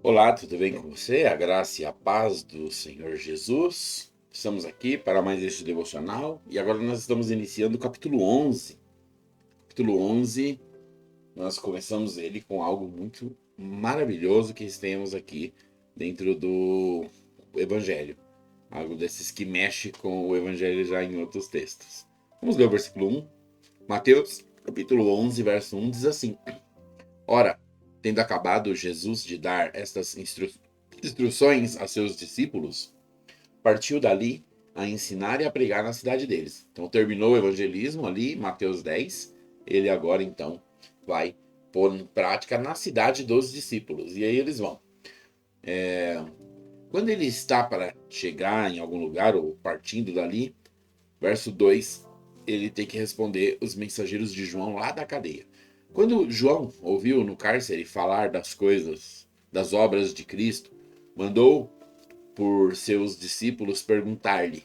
Olá, tudo bem com você? A graça e a paz do Senhor Jesus. Estamos aqui para mais este devocional e agora nós estamos iniciando o capítulo 11. Capítulo 11, nós começamos ele com algo muito maravilhoso que temos aqui dentro do Evangelho. Algo desses que mexe com o Evangelho já em outros textos. Vamos ler o versículo 1. Mateus, capítulo 11, verso 1 diz assim: Ora, tendo acabado Jesus de dar estas instruções a seus discípulos, partiu dali a ensinar e a pregar na cidade deles. Então terminou o evangelismo ali, Mateus 10. Ele agora então vai pôr em prática na cidade dos discípulos. E aí eles vão. Quando ele está para chegar em algum lugar ou partindo dali, verso 2, ele tem que responder os mensageiros de João lá da cadeia. Quando João ouviu no cárcere falar das coisas, das obras de Cristo, mandou por seus discípulos perguntar-lhe: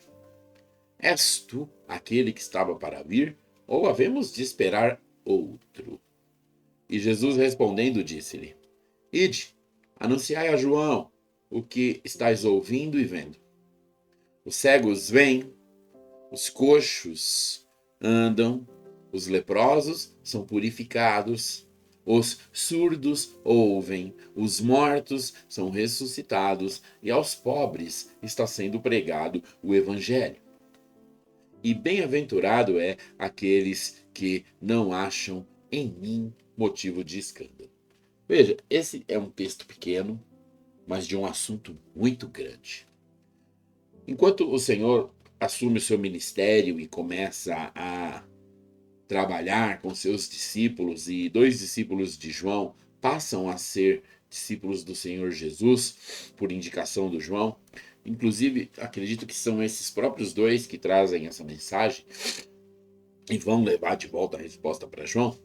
És tu aquele que estava para vir? Ou havemos de esperar outro? E Jesus respondendo disse-lhe: Ide, anunciai a João o que estáis ouvindo e vendo. Os cegos vêm, os coxos andam, os leprosos são purificados, os surdos ouvem, os mortos são ressuscitados e aos pobres está sendo pregado o evangelho. E bem-aventurado é aqueles que não acham em mim motivo de escândalo. Veja, esse é um texto pequeno, mas de um assunto muito grande. Enquanto o Senhor assume o seu ministério e começa a trabalhar com seus discípulos, e dois discípulos de João passam a ser discípulos do Senhor Jesus, por indicação do João. Inclusive, acredito que são esses próprios dois que trazem essa mensagem e vão levar de volta a resposta para João.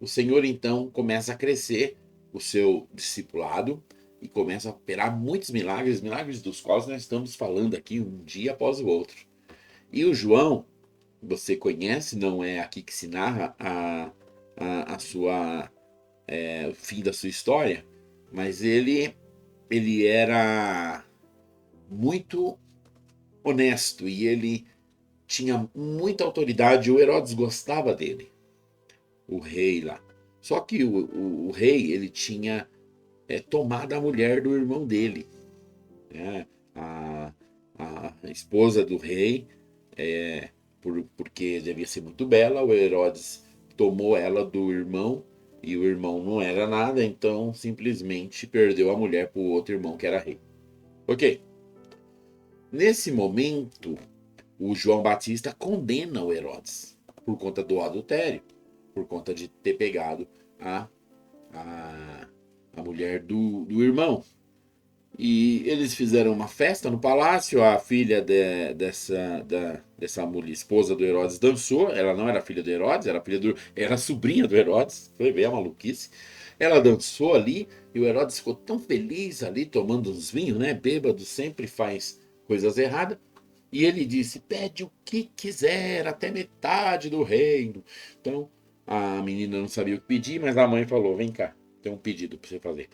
O Senhor então começa a crescer o seu discipulado e começa a operar muitos milagres, milagres dos quais nós estamos falando aqui um dia após o outro. E o João, você conhece, não é aqui que se narra a sua o fim da sua história, mas ele era muito honesto e ele tinha muita autoridade. O Herodes gostava dele, o rei lá. Só que o rei ele tinha tomado a mulher do irmão dele, né? A, a esposa do rei, porque devia ser muito bela, o Herodes tomou ela do irmão e o irmão não era nada, então simplesmente perdeu a mulher para o outro irmão que era rei. Ok. Nesse momento, o João Batista condena o Herodes por conta do adultério, por conta de ter pegado a, a, a mulher do irmão. E eles fizeram uma festa no palácio. A filha dessa mulher, esposa do Herodes, dançou. Ela não era filha do Herodes, era sobrinha do Herodes. Foi bem a maluquice. Ela dançou ali e o Herodes ficou tão feliz ali, tomando uns vinhos, né? Bêbado sempre faz coisas erradas. E ele disse: Pede o que quiser, até metade do reino. Então a menina não sabia o que pedir, mas a mãe falou: Vem cá, tem um pedido para você fazer.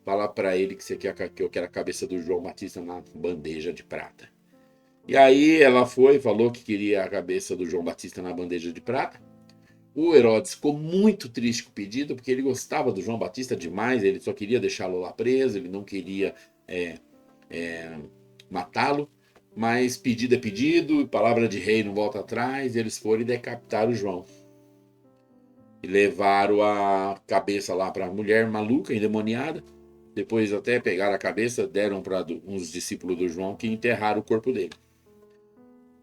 Fala para ele que você quer que eu quero a cabeça do João Batista na bandeja de prata. E aí ela foi, falou que queria a cabeça do João Batista na bandeja de prata. O Herodes ficou muito triste com o pedido, porque ele gostava do João Batista demais, ele só queria deixá-lo lá preso, ele não queria é, é, matá-lo. Mas pedido é pedido, palavra de rei não volta atrás, e eles foram e decapitaram o João. E levaram a cabeça lá para a mulher maluca, endemoniada. Depois até pegaram a cabeça, deram para uns discípulos do João que enterraram o corpo dele.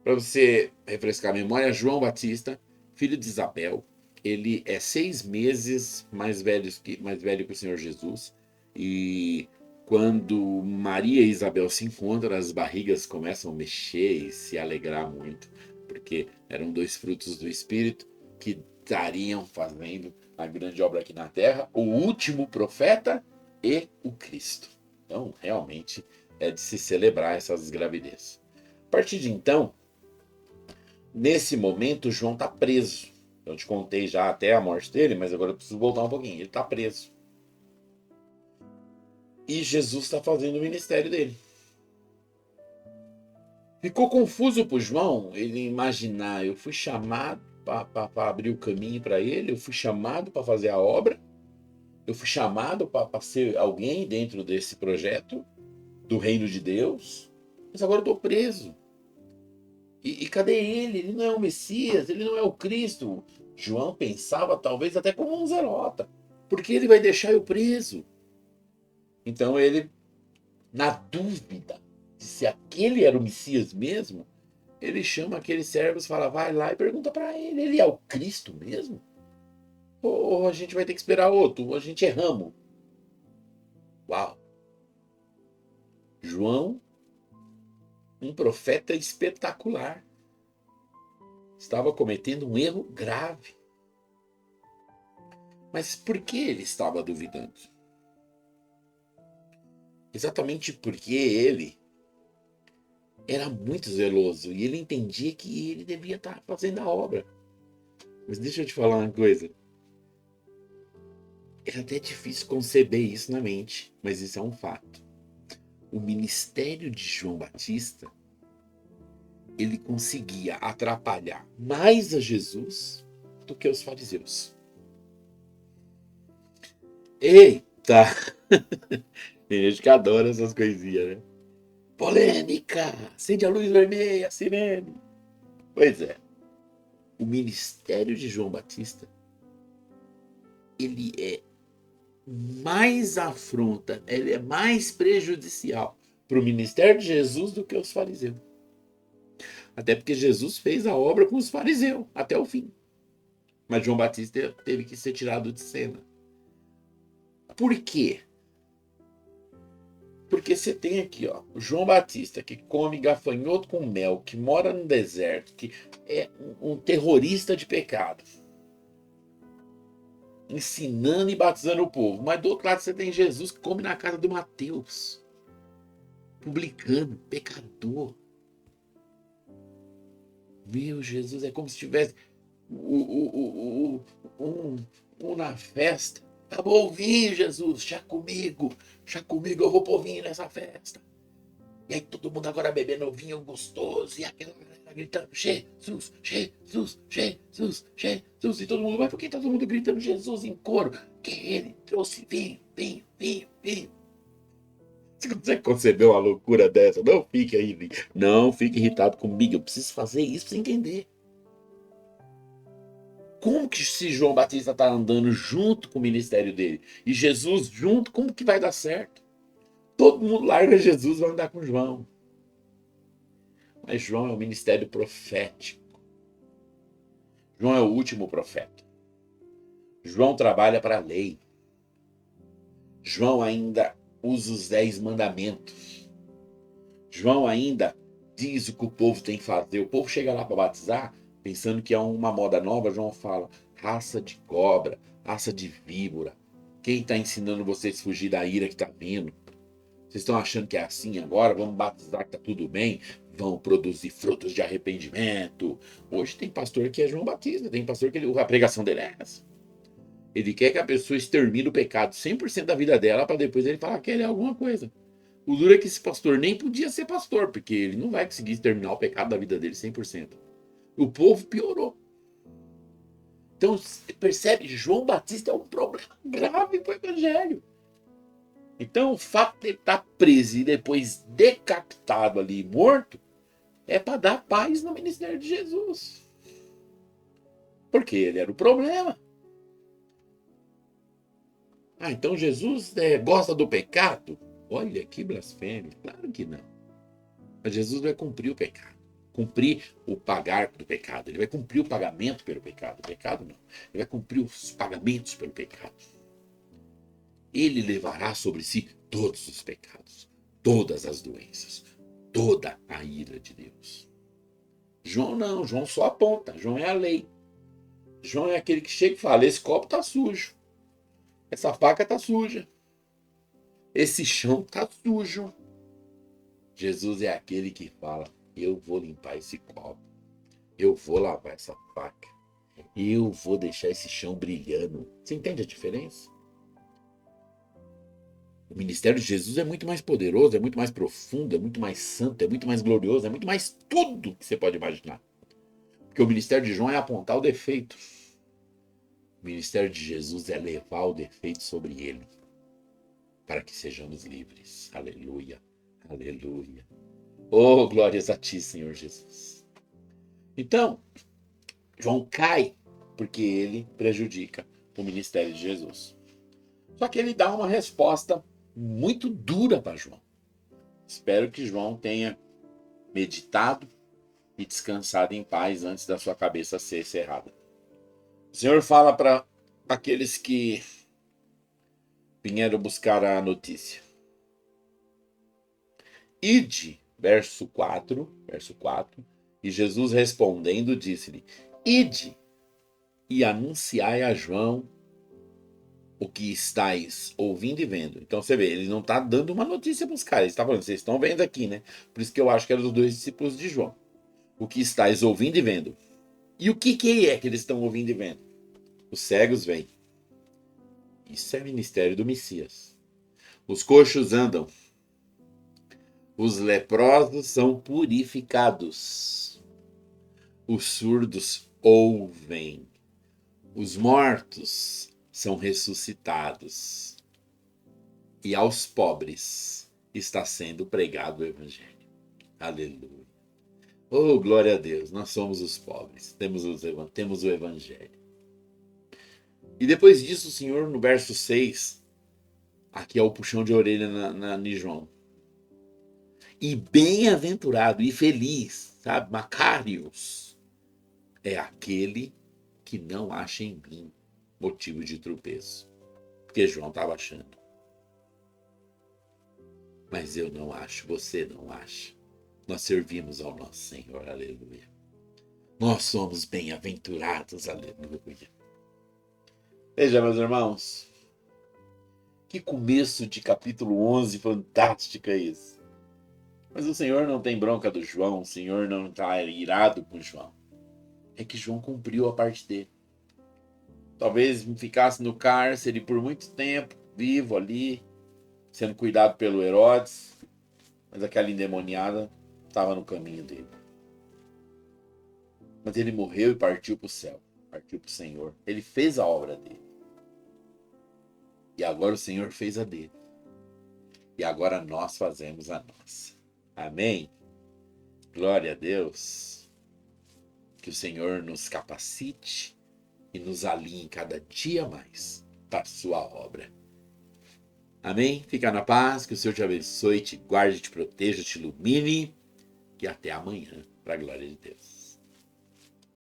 Para você refrescar a memória, João Batista, filho de Isabel, ele é 6 meses mais velho que o Senhor Jesus. E quando Maria e Isabel se encontram, as barrigas começam a mexer e se alegrar muito, porque eram dois frutos do Espírito que estariam fazendo a grande obra aqui na terra, o último profeta e o Cristo. Então, realmente é de se celebrar essas gravidezes. A partir de então, nesse momento, João está preso. Eu te contei já até a morte dele, mas agora eu preciso voltar um pouquinho. Ele está preso. E Jesus está fazendo o ministério dele. Ficou confuso para o João ele imaginar, eu fui chamado para abrir o caminho para ele, eu fui chamado para fazer a obra, eu fui chamado para ser alguém dentro desse projeto do reino de Deus, mas agora eu estou preso. E cadê ele? Ele não é o Messias, ele não é o Cristo. João pensava talvez até como um zelota, porque ele vai deixar eu preso. Então ele, na dúvida de se aquele era o Messias mesmo, ele chama aqueles servos, fala, vai lá e pergunta para ele é o Cristo mesmo? Ou a gente vai ter que esperar outro, ou a gente erramos. Uau! João, um profeta espetacular, estava cometendo um erro grave. Mas por que ele estava duvidando? Exatamente porque ele era muito zeloso e ele entendia que ele devia estar fazendo a obra. Mas deixa eu te falar uma coisa. É até difícil conceber isso na mente, mas isso é um fato. O ministério de João Batista, ele conseguia atrapalhar mais a Jesus do que os fariseus. Eita! Tem gente que adora essas coisinhas, né? Polêmica! Acende a luz vermelha, sirene! Pois é. O ministério de João Batista, ele é mais afronta, ele é mais prejudicial para o ministério de Jesus do que os fariseus. Até porque Jesus fez a obra com os fariseus até o fim. Mas João Batista teve que ser tirado de cena. Por quê? Porque você tem aqui, ó, o João Batista, que come gafanhoto com mel, que mora no deserto, que é um terrorista de pecado, ensinando e batizando o povo. Mas do outro lado você tem Jesus que come na casa do Mateus, publicano, pecador. Meu Jesus, é como se tivesse um na festa. Acabou o vinho, Jesus, chá comigo, eu vou pôr vinho nessa festa. E aí todo mundo agora bebendo vinho gostoso e aquela galera gritando Jesus, Jesus, Jesus, Jesus. E todo mundo, mas por que todo mundo gritando Jesus em coro? Que ele trouxe vinho, vinho, vinho, vinho. Você consegue conceber uma loucura dessa? Não fique aí, não fique irritado comigo. Eu preciso fazer isso para você entender. Como que se João Batista está andando junto com o ministério dele e Jesus junto, como que vai dar certo? Todo mundo larga Jesus e vai andar com João. Mas João é o ministério profético. João é o último profeta. João trabalha para a lei. João ainda usa os 10 mandamentos. João ainda diz o que o povo tem que fazer. O povo chega lá para batizar, pensando que é uma moda nova. João fala, raça de cobra, raça de víbora. Quem está ensinando vocês a fugir da ira que está vindo? Vocês estão achando que é assim agora? Vamos batizar que tá tudo bem? Vão produzir frutos de arrependimento. Hoje tem pastor que é João Batista, tem pastor que a pregação dele é essa. Ele quer que a pessoa extermine o pecado 100% da vida dela para depois ele falar que ele é alguma coisa. O duro é que esse pastor nem podia ser pastor, porque ele não vai conseguir exterminar o pecado da vida dele 100%. O povo piorou. Então, percebe, João Batista é um problema grave para o evangelho. Então, o fato de ele estar preso e depois decapitado ali, morto, é para dar paz no ministério de Jesus. Porque ele era o problema. Ah, então Jesus gosta do pecado? Olha que blasfêmia. Claro que não. Mas Jesus vai cumprir o pecado. Cumprir o pagar do pecado. Ele vai cumprir o pagamento pelo pecado. O pecado não. Ele vai cumprir os pagamentos pelo pecado. Ele levará sobre si todos os pecados, todas as doenças, toda a ira de Deus. João não, João só aponta, João é a lei. João é aquele que chega e fala, esse copo está sujo, essa faca está suja, esse chão está sujo. Jesus é aquele que fala, eu vou limpar esse copo, eu vou lavar essa faca, eu vou deixar esse chão brilhando. Você entende a diferença? O ministério de Jesus é muito mais poderoso, é muito mais profundo, é muito mais santo, é muito mais glorioso, é muito mais tudo que você pode imaginar. Porque o ministério de João é apontar o defeito. O ministério de Jesus é levar o defeito sobre ele, para que sejamos livres. Aleluia, aleluia. Oh, glórias a ti, Senhor Jesus. Então, João cai porque ele prejudica o ministério de Jesus. Só que ele dá uma resposta muito dura para João. Espero que João tenha meditado e descansado em paz antes da sua cabeça ser cerrada. O Senhor fala para aqueles que vieram buscar a notícia. Ide, verso 4, e Jesus respondendo disse-lhe, ide e anunciai a João o que estáis ouvindo e vendo. Então você vê, ele não está dando uma notícia para os caras, ele está falando, vocês estão vendo aqui, né? Por isso que eu acho que eram os 2 discípulos de João. O que estáis ouvindo e vendo. E o que é que eles estão ouvindo e vendo? Os cegos vêm. Isso é ministério do Messias. Os coxos andam. Os leprosos são purificados. Os surdos ouvem. Os mortos são ressuscitados. E aos pobres está sendo pregado o evangelho. Aleluia. Oh, glória a Deus. Nós somos os pobres. Temos o evangelho. E depois disso, o Senhor, no verso 6, aqui é o puxão de orelha em João. E bem-aventurado e feliz, sabe? Macários é aquele que não acha em mim motivo de tropeço. Porque João estava achando. Mas eu não acho, você não acha. Nós servimos ao nosso Senhor, aleluia. Nós somos bem-aventurados, aleluia. Veja, meus irmãos, que começo de capítulo 11 fantástico é isso. Mas o Senhor não tem bronca do João, o Senhor não está irado com João. É que João cumpriu a parte dele. Talvez ficasse no cárcere por muito tempo, vivo ali, sendo cuidado pelo Herodes, mas aquela endemoniada estava no caminho dele. Mas ele morreu e partiu para o céu, partiu para o Senhor. Ele fez a obra dele. E agora o Senhor fez a dele. E agora nós fazemos a nossa. Amém? Glória a Deus. Que o Senhor nos capacite e nos alinhe cada dia mais para a sua obra. Amém? Fica na paz, que o Senhor te abençoe, te guarde, te proteja, te ilumine. E até amanhã, para a glória de Deus.